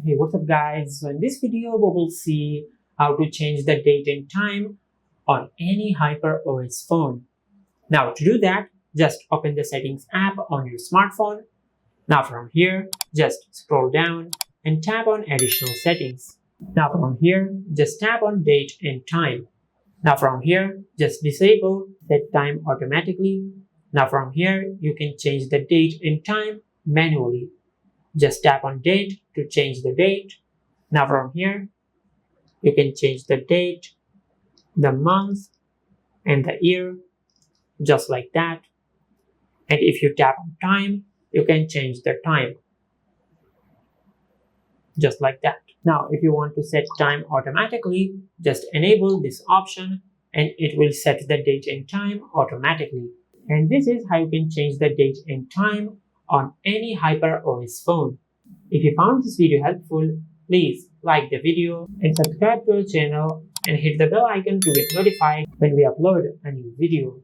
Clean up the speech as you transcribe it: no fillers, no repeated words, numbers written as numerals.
Hey, what's up guys? So in this video we will see how to change the date and time on any HyperOS phone. Now to do that, just open the settings app on your smartphone. Now from here, just scroll down and tap on additional settings. Now from here, just tap on date and time. Now from here, just disable set time automatically. Now from here, you can change the date and time manually. Just tap on date to change the date. Now from here, you can change the date, the month, and the year, just like that. And if you tap on time, you can change the time, just like that. Now, if you want to set time automatically, just enable this option and it will set the date and time automatically. And this is how you can change the date and time on any HyperOS phone. If you found this video helpful, please like the video and subscribe to our channel and hit the bell icon to get notified when we upload a new video.